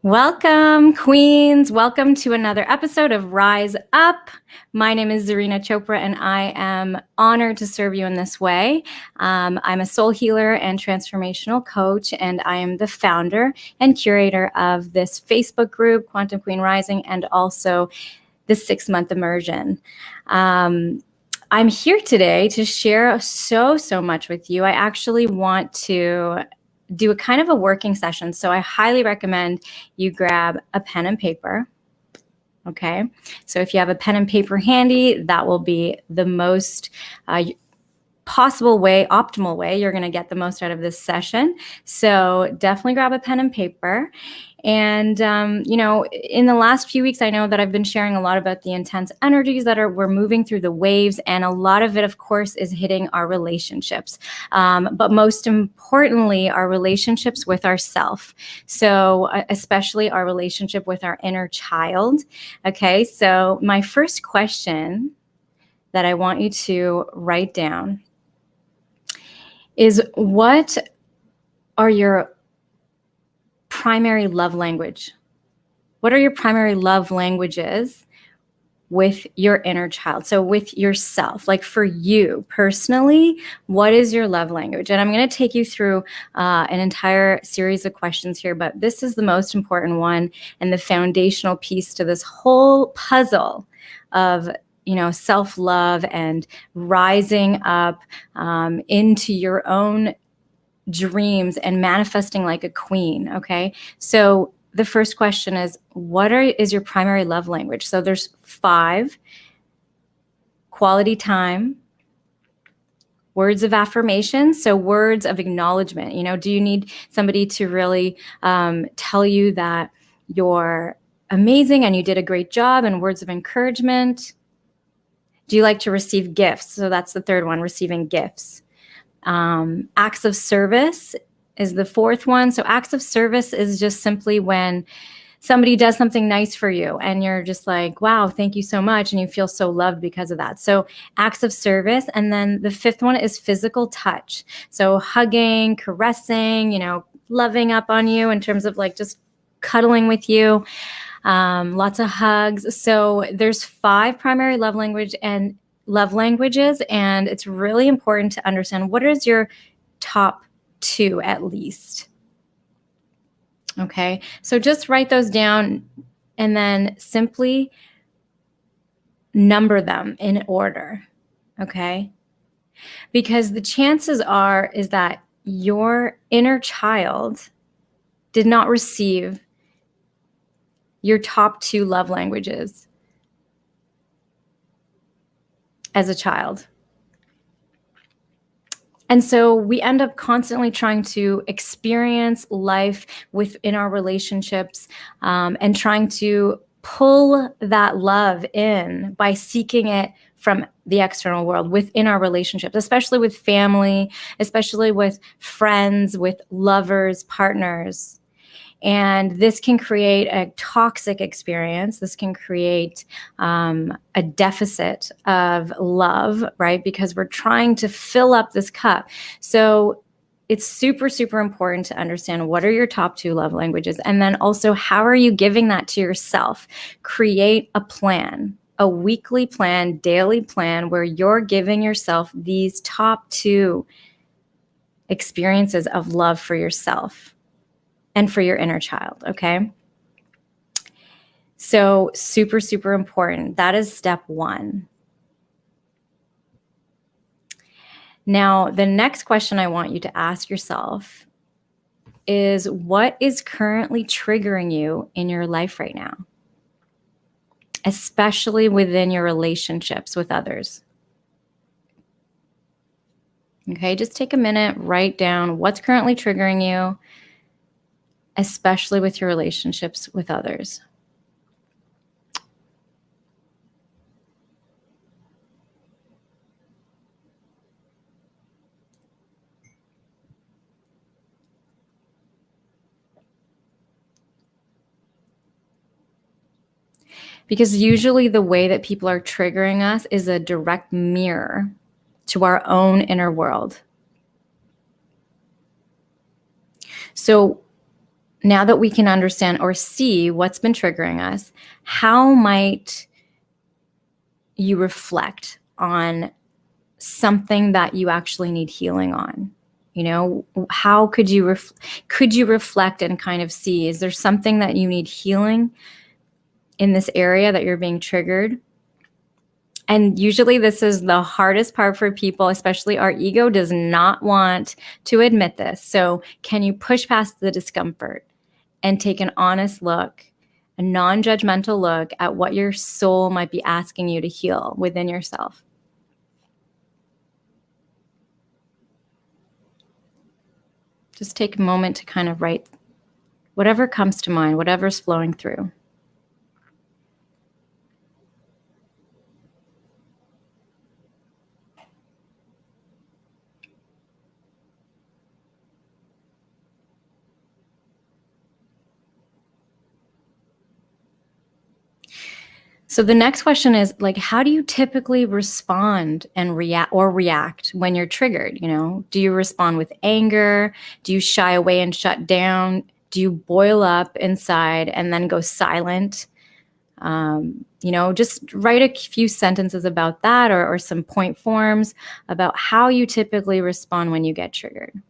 Welcome, Queens. Welcome to another episode of Rise Up. My name is Zarina Chopra, and I am honored to serve you in this way. I'm a soul healer and transformational coach, and I am the founder and curator of this Facebook group, Quantum Queen Rising, and also the 6-month immersion. I'm here today to share so much with you. I actually want to do a kind of a working session. So I highly recommend you grab a pen and paper. Okay. So if you have a pen and paper handy, that will be the most possible way, optimal way you're going to get the most out of this session. So definitely grab a pen and paper. And, in the last few weeks, I know that I've been sharing a lot about the intense energies that we're moving through the waves. And a lot of it, of course, is hitting our relationships. But most importantly, our relationships with ourself. So especially our relationship with our inner child. Okay. So my first question that I want you to write down is, what are your primary love language? What are your primary love languages with your inner child? So with yourself, like for you personally, what is your love language? And I'm going to take you through an entire series of questions here, but this is the most important one and the foundational piece to this whole puzzle of self-love and rising up into your own dreams and manifesting like a queen. Okay. So the first question is, what is your primary love language? So there's 5: quality time, words of affirmation. So words of acknowledgement. Do you need somebody to really tell you that you're amazing and you did a great job, and words of encouragement? Do you like to receive gifts? So that's the third one, receiving gifts. Acts of service is the 4th one. So acts of service is just simply when somebody does something nice for you and you're just like, wow, thank you so much. And you feel so loved because of that. So acts of service. And then the 5th one is physical touch. So hugging, caressing, loving up on you in terms of like just cuddling with you. Lots of hugs. So there's 5 primary love languages, and it's really important to understand what is your top 2 at least. Okay, so just write those down and then simply number them in order. Okay, because the chances is that your inner child did not receive your top 2 love languages as a child. And so we end up constantly trying to experience life within our relationships and trying to pull that love in by seeking it from the external world within our relationships, especially with family, especially with friends, with lovers, partners. And this can create a toxic experience. This can create a deficit of love, right? Because we're trying to fill up this cup. So it's super important to understand what are your top 2 love languages. And then also, how are you giving that to yourself? Create a plan, a weekly plan, daily plan, where you're giving yourself these top 2 experiences of love for yourself and for your inner child, okay? So super important. That is step 1. Now, the next question I want you to ask yourself is, what is currently triggering you in your life right now? Especially within your relationships with others. Okay, just take a minute, write down what's currently triggering you, especially with your relationships with others. Because usually the way that people are triggering us is a direct mirror to our own inner world. So now that we can understand or see what's been triggering us, how might you reflect on something that you actually need healing on? You know, how could you reflect and kind of see, is there something that you need healing in this area that you're being triggered? And usually this is the hardest part for people, especially our ego does not want to admit this. So can you push past the discomfort and take an honest look, a non-judgmental look at what your soul might be asking you to heal within yourself? Just take a moment to kind of write whatever comes to mind, whatever's flowing through. So the next question is, like, how do you typically respond and react when you're triggered? You know, do you respond with anger? Do you shy away and shut down? Do you boil up inside and then go silent? You know, just write a few sentences about that, or some point forms about how you typically respond when you get triggered.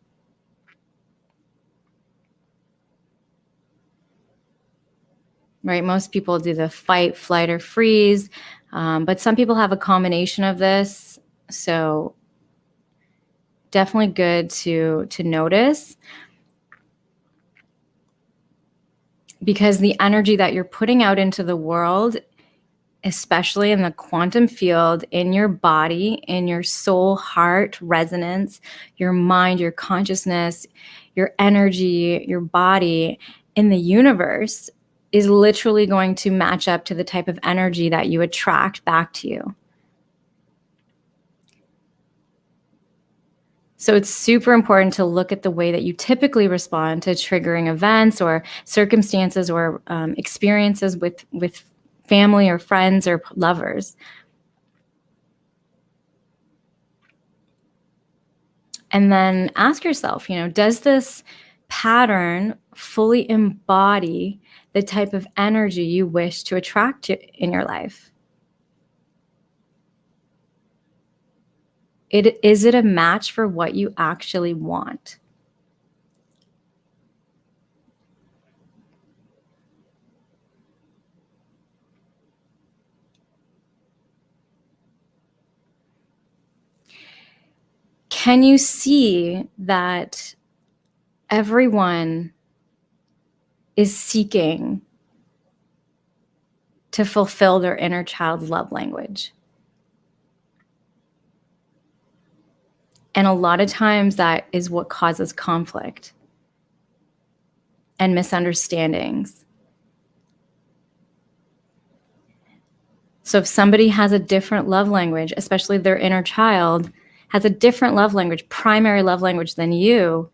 Right? Most people do the fight, flight, or freeze, but some people have a combination of this. So definitely good to notice, because the energy that you're putting out into the world, especially in the quantum field, in your body, in your soul, heart, resonance, your mind, your consciousness, your energy, your body, in the universe, is literally going to match up to the type of energy that you attract back to you. So it's super important to look at the way that you typically respond to triggering events or circumstances or experiences with family or friends or lovers. And then ask yourself, you know, does this pattern fully embody the type of energy you wish to attract in your life? Is it a match for what you actually want? Can you see that everyone is seeking to fulfill their inner child's love language? And a lot of times that is what causes conflict and misunderstandings. So if somebody has a different love language, especially their inner child has a different love language, primary love language than you,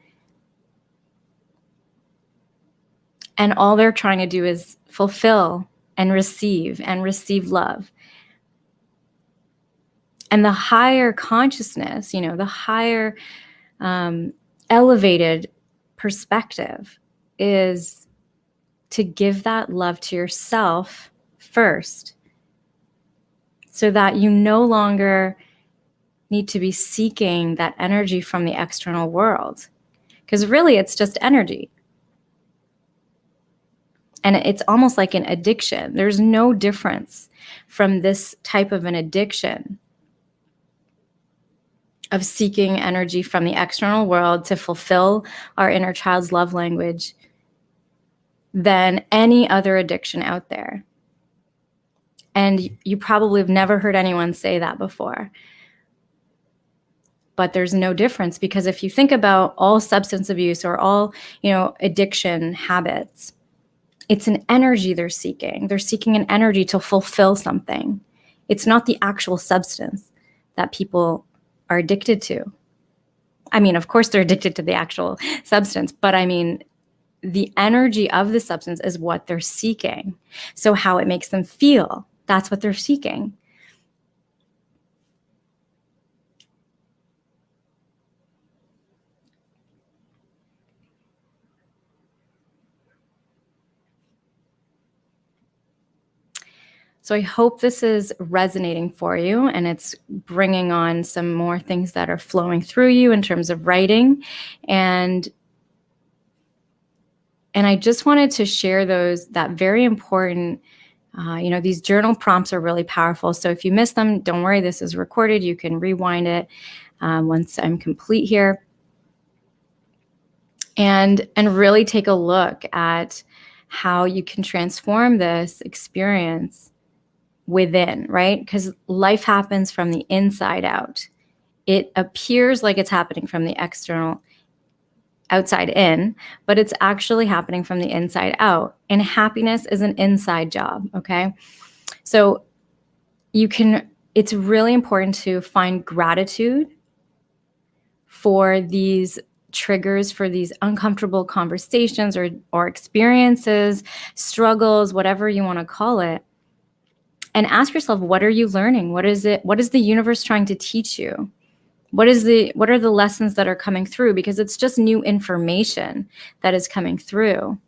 and all they're trying to do is fulfill and receive love. And the higher consciousness, you know, the higher elevated perspective is to give that love to yourself first, so that you no longer need to be seeking that energy from the external world. Because really, it's just energy. And it's almost like an addiction. There's no difference from this type of an addiction of seeking energy from the external world to fulfill our inner child's love language than any other addiction out there. And you probably have never heard anyone say that before. But there's no difference, because if you think about all substance abuse or all, you know, addiction habits, it's an energy they're seeking. They're seeking an energy to fulfill something. It's not the actual substance that people are addicted to. I mean, of course, they're addicted to the actual substance, but I mean, the energy of the substance is what they're seeking. So how it makes them feel, that's what they're seeking. So I hope this is resonating for you, and it's bringing on some more things that are flowing through you in terms of writing. And I just wanted to share that very important, these journal prompts are really powerful. So if you miss them, don't worry, this is recorded. You can rewind it once I'm complete here. And really take a look at how you can transform this experience within, right? Because life happens from the inside out. It appears like it's happening from the external outside in, but it's actually happening from the inside out. And happiness is an inside job, okay? So it's really important to find gratitude for these triggers, for these uncomfortable conversations or experiences, struggles, whatever you want to call it. And ask yourself, what are you learning? What is the universe trying to teach you? What are the lessons that are coming through? Because it's just new information that is coming through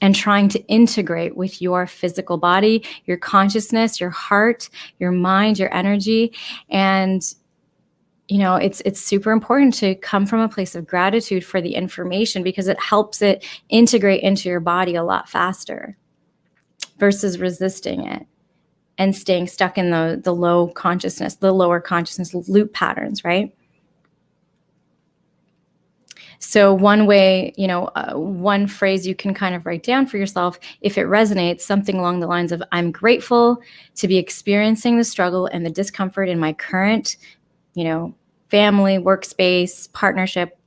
and trying to integrate with your physical body, your consciousness, your heart, your mind, your energy. And it's super important to come from a place of gratitude for the information, because it helps it integrate into your body a lot faster versus resisting it and staying stuck in the lower consciousness loop patterns, right? So one way, one phrase you can kind of write down for yourself, if it resonates, something along the lines of, I'm grateful to be experiencing the struggle and the discomfort in my current, family, workspace, partnership,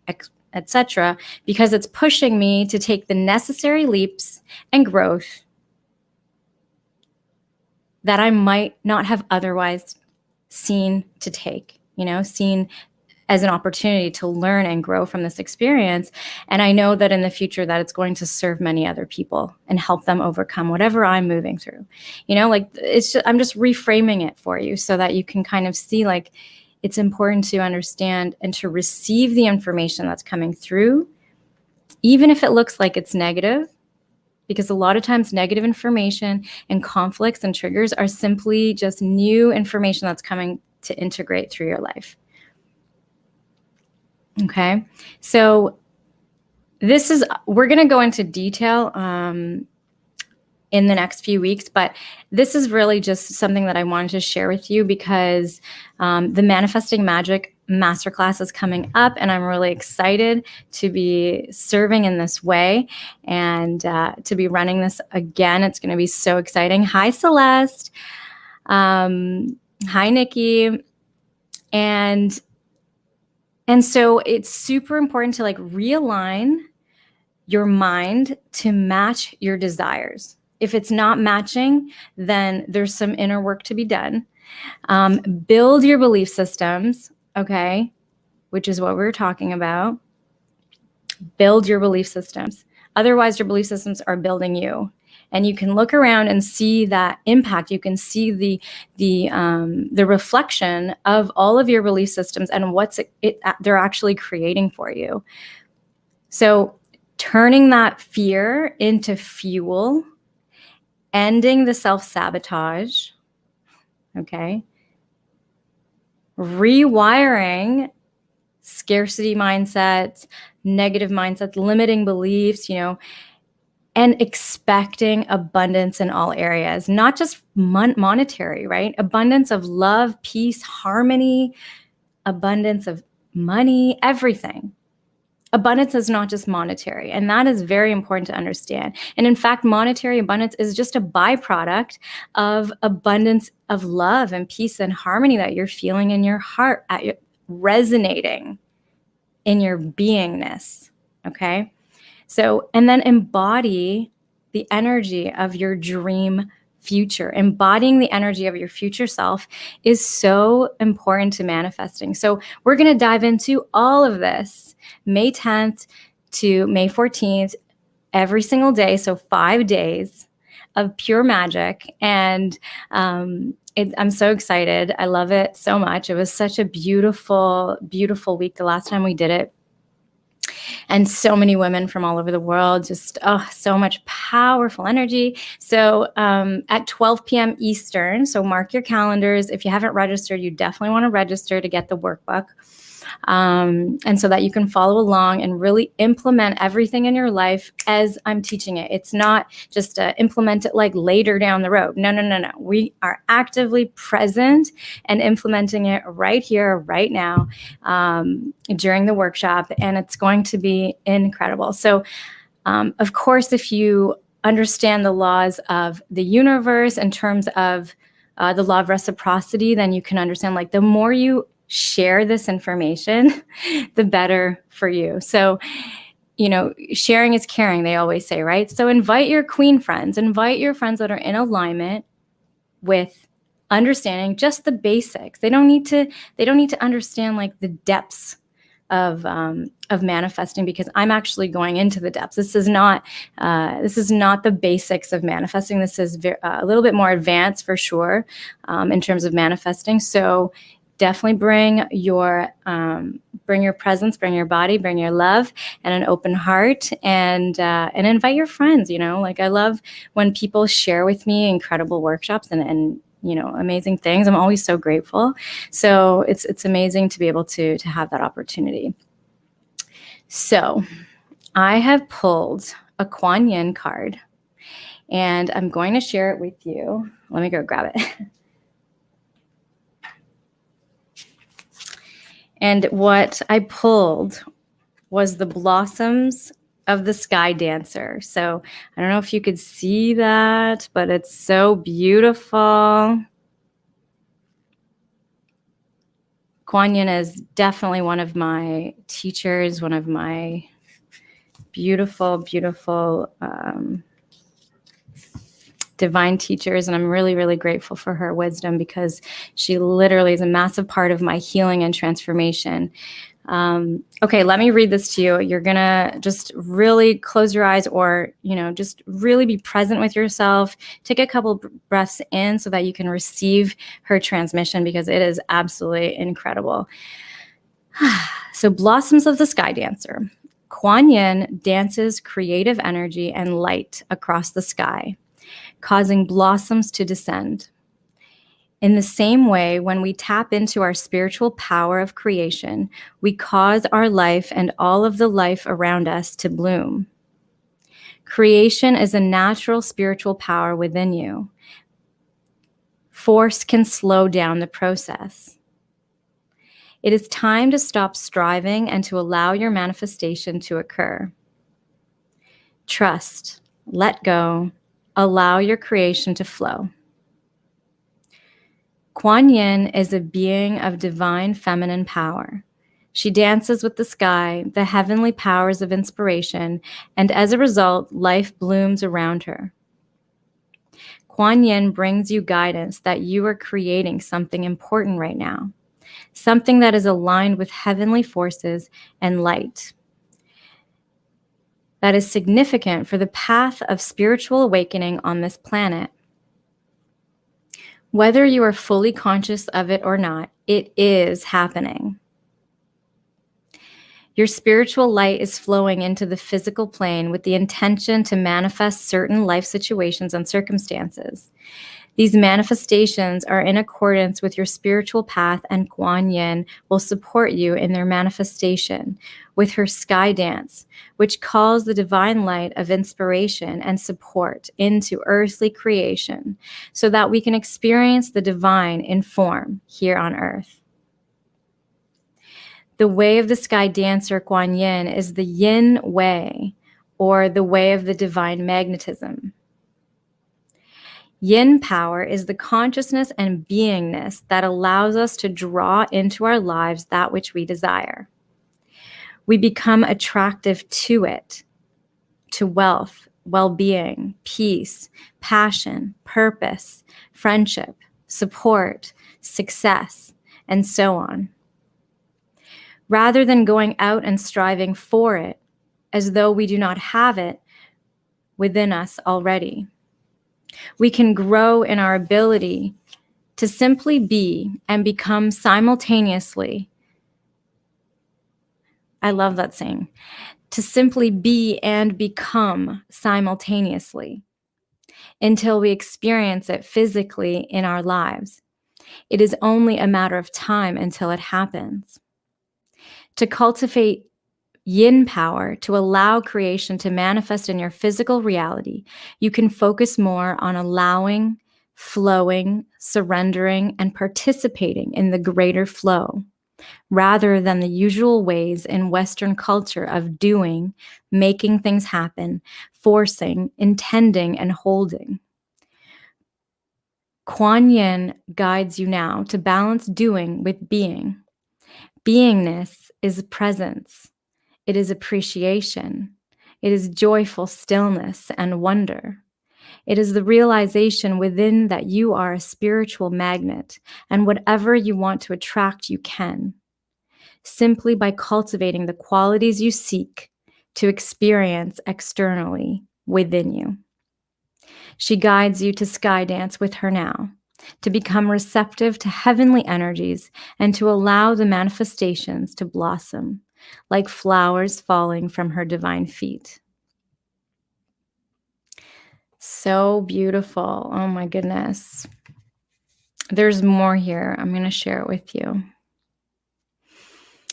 etc., because it's pushing me to take the necessary leaps and growth that I might not have otherwise seen to take, seen as an opportunity to learn and grow from this experience. And I know that in the future that it's going to serve many other people and help them overcome whatever I'm moving through. I'm just reframing it for you so that you can kind of see, like, it's important to understand and to receive the information that's coming through, even if it looks like it's negative. Because a lot of times negative information and conflicts and triggers are simply just new information that's coming to integrate through your life. Okay, so we're going to go into detail in the next few weeks, but this is really just something that I wanted to share with you because the Manifesting Magic Masterclass is coming up, and I'm really excited to be serving in this way and to be running this again. It's going to be so exciting. Hi, Celeste. Hi, Nikki. And so it's super important to realign your mind to match your desires. If it's not matching, then there's some inner work to be done. Build your belief systems, okay, which is what we're talking about. Build your belief systems. Otherwise, your belief systems are building you. And you can look around and see that impact. You can see the reflection of all of your belief systems and what's they're actually creating for you. So turning that fear into fuel, ending the self-sabotage, okay? Rewiring scarcity mindsets, negative mindsets, limiting beliefs, and expecting abundance in all areas, not just monetary, right? Abundance of love, peace, harmony, abundance of money, everything. Abundance is not just monetary, and that is very important to understand. And in fact, monetary abundance is just a byproduct of abundance of love and peace and harmony that you're feeling in your heart, resonating in your beingness, okay? So, and then embody the energy of your dream future. Embodying the energy of your future self is so important to manifesting. So we're going to dive into all of this May 10th to May 14th, every single day. So 5 days of pure magic. And I'm so excited. I love it so much. It was such a beautiful, beautiful week the last time we did it. and so many women from all over the world. Just, so much powerful energy. So at 12 p.m. Eastern, so mark your calendars. If you haven't registered, you definitely want to register to get the workbook. And so that you can follow along and really implement everything in your life as I'm teaching it. It's not just implement it like later down the road. No. We are actively present and implementing it right here, right now, during the workshop, and it's going to be incredible. So, of course, if you understand the laws of the universe in terms of the law of reciprocity, then you can understand, like, the more you share this information, the better for you. So, sharing is caring, they always say, right? So invite your queen friends, invite your friends that are in alignment with understanding just the basics. They don't need to understand like the depths of manifesting, because I'm actually going into the depths. This is not the basics of manifesting. This is a little bit more advanced for sure, in terms of manifesting. So definitely bring your presence, bring your body, bring your love, and an open heart, and invite your friends. Like, I love when people share with me incredible workshops and amazing things. I'm always so grateful. So it's amazing to be able to have that opportunity. So I have pulled a Kuan Yin card, and I'm going to share it with you. Let me go grab it. And what I pulled was the blossoms of the sky dancer. So I don't know if you could see that, but it's so beautiful. Kuan Yin is definitely one of my teachers, one of my beautiful, beautiful divine teachers, and I'm really, really grateful for her wisdom, because she literally is a massive part of my healing and transformation. Okay, let me read this to you. You're gonna just really close your eyes, or just really be present with yourself. Take a couple breaths in so that you can receive her transmission, because it is absolutely incredible. So, blossoms of the sky dancer. Kuan Yin dances creative energy and light across the sky, causing blossoms to descend. In the same way, when we tap into our spiritual power of creation, we cause our life and all of the life around us to bloom. Creation is a natural spiritual power within you. Force can slow down the process. It is time to stop striving and to allow your manifestation to occur. Trust, let go, allow your creation to flow. Kuan Yin is a being of divine feminine power. She dances with the sky, the heavenly powers of inspiration, and as a result, life blooms around her. Kuan Yin brings you guidance that you are creating something important right now, something that is aligned with heavenly forces and light, that is significant for the path of spiritual awakening on this planet. Whether you are fully conscious of it or not, it is happening. Your spiritual light is flowing into the physical plane with the intention to manifest certain life situations and circumstances. These manifestations are in accordance with your spiritual path, and Kuan Yin will support you in their manifestation with her sky dance, which calls the divine light of inspiration and support into earthly creation, so that we can experience the divine in form here on earth. The way of the sky dancer, Kuan Yin, is the yin way, or the way of the divine magnetism. Yin power is the consciousness and beingness that allows us to draw into our lives that which we desire. We become attractive to it, to wealth, well-being, peace, passion, purpose, friendship, support, success, and so on, rather than going out and striving for it as though we do not have it within us already. We can grow in our ability to simply be and become simultaneously. I love that saying. to simply be and become simultaneously until we experience it physically in our lives. It is only a matter of time until it happens. To cultivate yin power, to allow creation to manifest in your physical reality, you can focus more on allowing, flowing, surrendering, and participating in the greater flow, rather than the usual ways in Western culture of doing, making things happen, forcing, intending, and holding. Kuan Yin guides you now to balance doing with being. Beingness is presence. It is appreciation. It is joyful stillness and wonder. It is the realization within that you are a spiritual magnet, and whatever you want to attract, you can, simply by cultivating the qualities you seek to experience externally within you. She guides you to sky dance with her now, to become receptive to heavenly energies and to allow the manifestations to blossom like flowers falling from her divine feet. So beautiful. Oh my goodness. There's more here. I'm going to share it with you.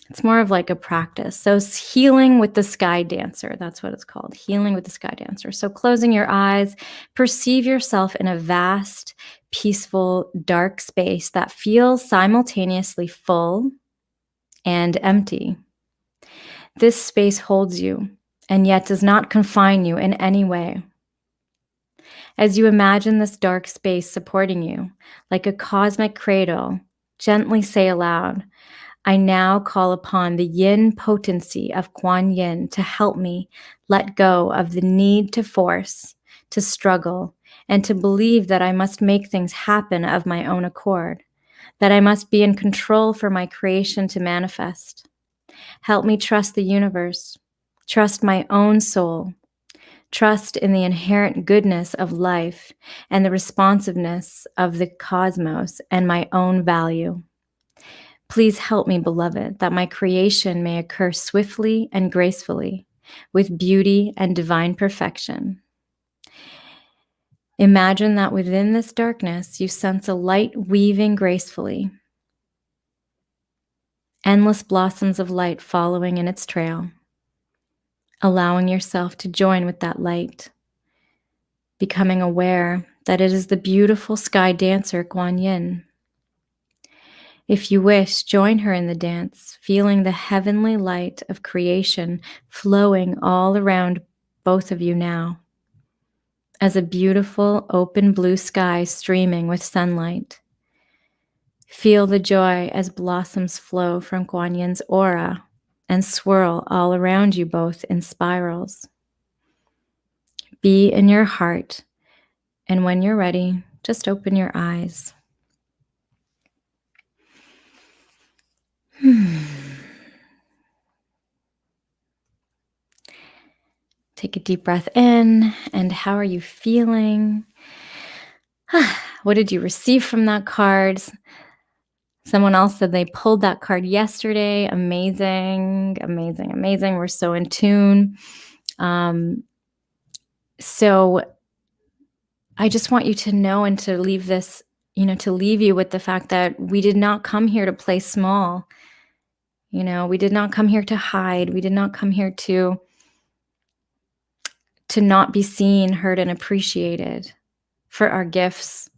It's more of like a practice. So healing with the sky dancer. That's what it's called. Healing with the sky dancer. So closing your eyes, perceive yourself in a vast, peaceful, dark space that feels simultaneously full and empty. This space holds you and yet does not confine you in any way. As you imagine this dark space supporting you, like a cosmic cradle, gently say aloud, I now call upon the yin potency of Kuan Yin to help me let go of the need to force, to struggle, and to believe that I must make things happen of my own accord, that I must be in control for my creation to manifest. Help me trust the universe, trust my own soul, trust in the inherent goodness of life and the responsiveness of the cosmos and my own value. Please help me, beloved, that my creation may occur swiftly and gracefully, with beauty and divine perfection. Imagine that within this darkness, you sense a light weaving gracefully, endless blossoms of light following in its trail, allowing yourself to join with that light, becoming aware that it is the beautiful sky dancer, Kuan Yin. If you wish, join her in the dance, feeling the heavenly light of creation flowing all around both of you now, as a beautiful open blue sky streaming with sunlight. Feel the joy as blossoms flow from Kuan Yin's aura and swirl all around you both in spirals. Be in your heart, and when you're ready, just open your eyes. Take a deep breath in, and how are you feeling? What did you receive from that card? Someone else said they pulled that card yesterday. Amazing, amazing, amazing. We're so in tune. So I just want you to know and to leave this, to leave you with the fact that we did not come here to play small. We did not come here to hide. We did not come here to not be seen, heard, and appreciated for our gifts.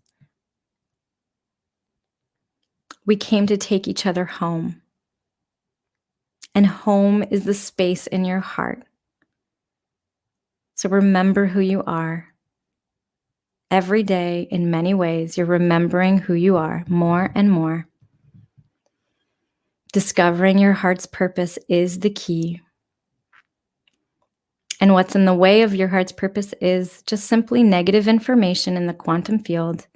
We came to take each other home. And home is the space in your heart. So remember who you are. Every day, in many ways, you're remembering who you are more and more. Discovering your heart's purpose is the key. And what's in the way of your heart's purpose is just simply negative information in the quantum field.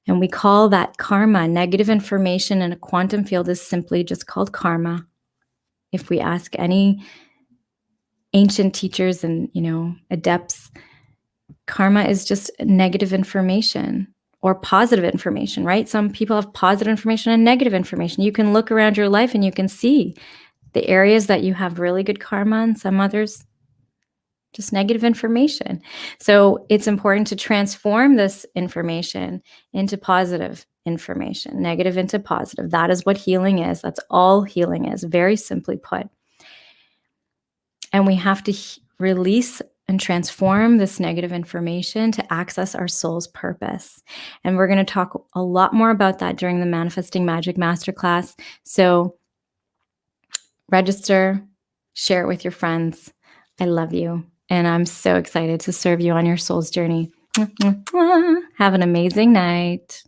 And we call that karma. Negative information in a quantum field is simply just called karma. If we ask any ancient teachers and, adepts, karma is just negative information or positive information, right? Some people have positive information and negative information. You can look around your life and you can see the areas that you have really good karma and some others just negative information. So it's important to transform this information into positive information, negative into positive. That is what healing is. That's all healing is, very simply put. And we have to release and transform this negative information to access our soul's purpose. And we're going to talk a lot more about that during the Manifesting Magic Masterclass. So register, share it with your friends. I love you. And I'm so excited to serve you on your soul's journey. Have an amazing night.